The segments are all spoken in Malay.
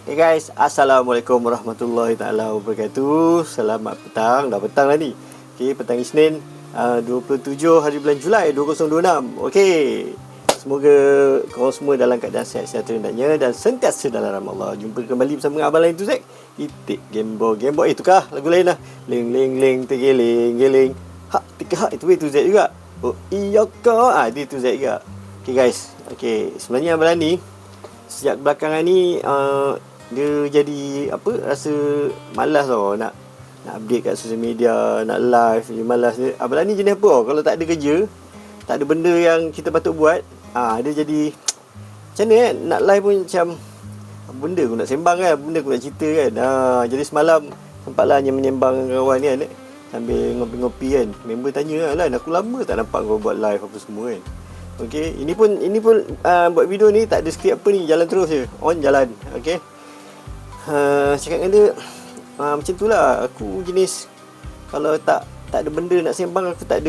Hey guys, Assalamualaikum warahmatullahi taala wabarakatuh. Selamat petang, dah petang lah ni. Okay, petang Isnin 27 hari bulan Julai 2026. Okay, semoga korang semua dalam keadaan sihat sejahtera hendaknya dan sentiasa dalam rahmat Allah. Jumpa kembali bersama Abang Lain tu Zack. Titik Gameboy. Tukar lagu lain lah. Ling ling ling tegeling geling. Hak tiga hak itu Zack juga. Oh iya kah? Dia tu Zack juga. Okay guys. Okay, sebenarnya Abang Lain ni sejak belakangan ni dia jadi rasa malas tau nak update kat social media, nak live. Dia malas. Abang ni jenis apa kalau tak ada kerja, tak ada benda yang kita patut buat, dia jadi macam mana nak live pun macam benda aku nak sembang kan, benda aku nak cerita kan. Jadi semalam sempatlah hanya menyembang dengan kawan kan, sambil ngopi-ngopi kan. Member tanya lah, aku lama tak nampak kau buat live apa semua kan. Okey, ini pun buat video ni tak ada skrip apa ni, jalan terus je, on jalan. Okey. Cakap dengan dia macam tu lah. Aku jenis kalau tak ada benda nak sembang, aku tak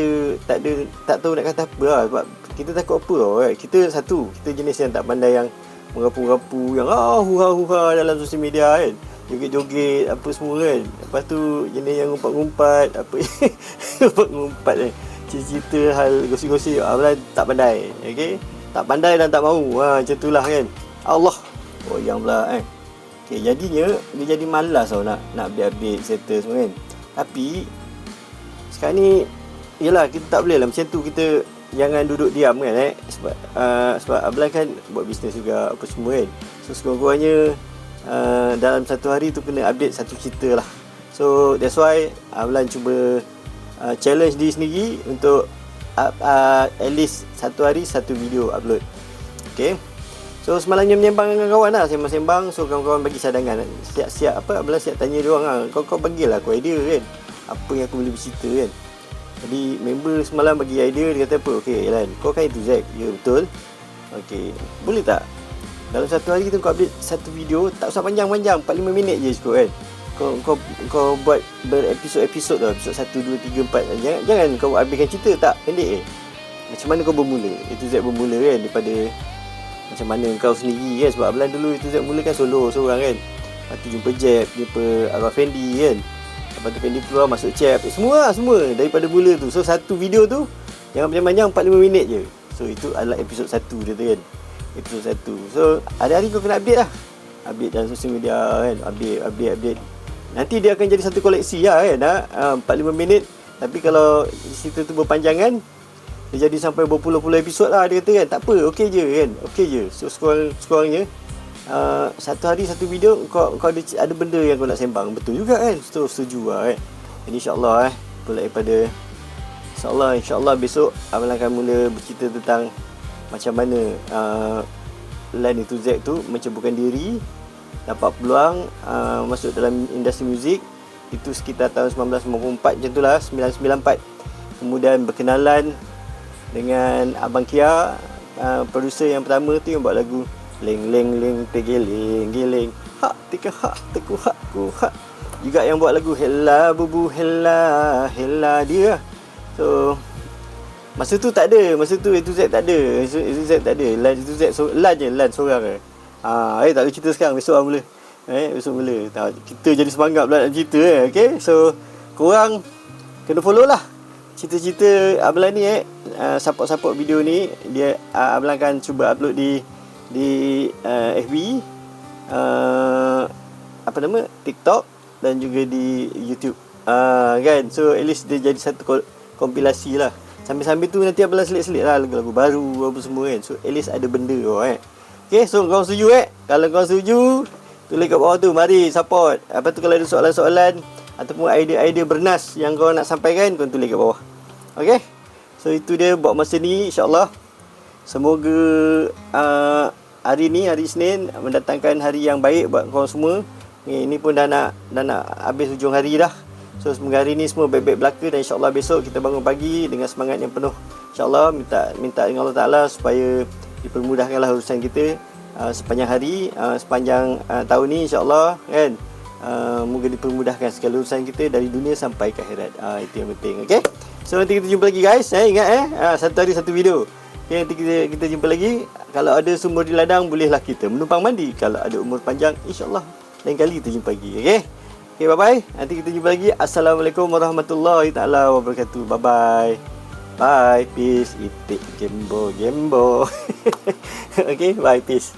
tahu nak kata apa lah. Sebab kita takut apa tau kan. Kita jenis yang tak pandai yang merapu-rapu, yang huha-huha dalam sosial media kan, joget-joget apa semua kan. Lepas tu jenis yang ngumpat-ngumpat apa ngumpat kan, cerita hal gosip-gosip. Abang tak pandai. Okay, tak pandai dan tak mahu. Macam tu lah kan. Allah yang pula kan. Okay, jadinya dia jadi malas tau nak update settle semua kan. Tapi sekarang ni yelah, kita tak boleh lah macam tu. Kita jangan duduk diam kan sebab Abang kan buat bisnes juga apa semua kan. So sekurang-kurangnya dalam satu hari tu kena update satu cerita lah. So that's why Abang cuba challenge diri sendiri untuk at least satu hari satu video upload. Okay, so semalamnya menyembang dengan kawan lah, sembang-sembang. So kawan-kawan bagi cadangan, siap-siap Abang siap tanya dia orang lah. Kau bagilah aku idea kan, apa yang aku boleh bercerita kan. Jadi member semalam bagi idea. Dia kata apa, okay Elan, kau kan itu Zack. Ya betul. Okay, boleh tak dalam satu hari kita kau update satu video, tak usah panjang-panjang, 45 minit je cukup kan. Kau buat berepisod-episod tau, episod 1, 2, 3, 4. Jangan kau habiskan cerita tak pendek Macam mana kau bermula? Itu Zack bermula kan, daripada macam mana kau sendiri kan. Sebab Abang dulu itu Zack mula kan solo seorang kan. Lepas tu jumpa Jeb, jumpa Arwah Fendi kan. Lepas tu Fendi keluar masuk Cep, semua daripada mula tu. So satu video tu jangan panjang-panjang, 45 minit je. So itu adalah episod 1 dia tu kan. Episod 1. So hari-hari kau kena update lah, update dalam sosial media kan. Update. Nanti dia akan jadi satu koleksi lah kan. 45 minit. Tapi kalau cerita tu berpanjangan, dia jadi sampai berpuluh-puluh episod lah. Dia kata kan, tak apa, okey je kan. Okey je. So sekurang-kurangnya satu hari satu video, kau ada benda yang kau nak sembang. Betul juga kan. Setuju lah kan. Jadi insyaAllah pula daripada InsyaAllah besok Abang akan mula bercerita tentang macam mana Lan itu Zack tu menceburkan diri, dapat peluang masuk dalam industri muzik. Itu sekitar tahun 1994 macam tu lah, 1994. Kemudian berkenalan dengan Abang Kia, producer yang pertama tu yang buat lagu Ling ling ling tegeling geling. Hak tika hak teku hak ku hak. Juga yang buat lagu Hella bubu hella dia. So masa tu tak ada, itu Zack tak ada. Itu Zack tak ada. Lan itu Zack Lan seorang ke. Tak boleh cerita sekarang, besok mula. Besok mula. Kita jadi semangat pula nak cerita Okay, so korang kena follow lah cerita-cerita Abang ni support video ni. Dia Abang akan cuba upload di FB, TikTok dan juga di YouTube kan. So at least dia jadi satu kompilasi lah. Sambil-sambil tu nanti Abang selit-selit lah lagu-lagu baru apa semua kan. So at least ada benda Okay, so kau setuju Kalau kau setuju, tulis kat bawah tu, mari support. Apa tu kalau ada soalan-soalan ataupun idea-idea bernas yang kau nak sampaikan, kau tulis kat bawah. Okay, so itu dia buat masa ni. InsyaAllah semoga hari ni, hari Isnin, mendatangkan hari yang baik buat kau semua. Ini pun dah nak habis hujung hari dah. So semoga hari ni semua baik-baik belaka. Dan insyaAllah besok kita bangun pagi dengan semangat yang penuh. InsyaAllah minta dengan Allah Ta'ala supaya dipermudahkanlah urusan kita sepanjang hari, sepanjang tahun ni insyaAllah kan. Moga dipermudahkan segala urusan kita dari dunia sampai ke akhirat. Itu yang penting. Okay, so nanti kita jumpa lagi guys. Ingat satu hari satu video. Okay, nanti kita jumpa lagi. Kalau ada sumur di ladang, bolehlah kita menumpang mandi. Kalau ada umur panjang, insyaAllah lain kali kita jumpa lagi. Okay? Okay, bye-bye. Nanti kita jumpa lagi. Assalamualaikum warahmatullahi ta'ala wabarakatuh. Bye-bye. Bye. Peace. Itik. Gembo. Okay, bye. Peace.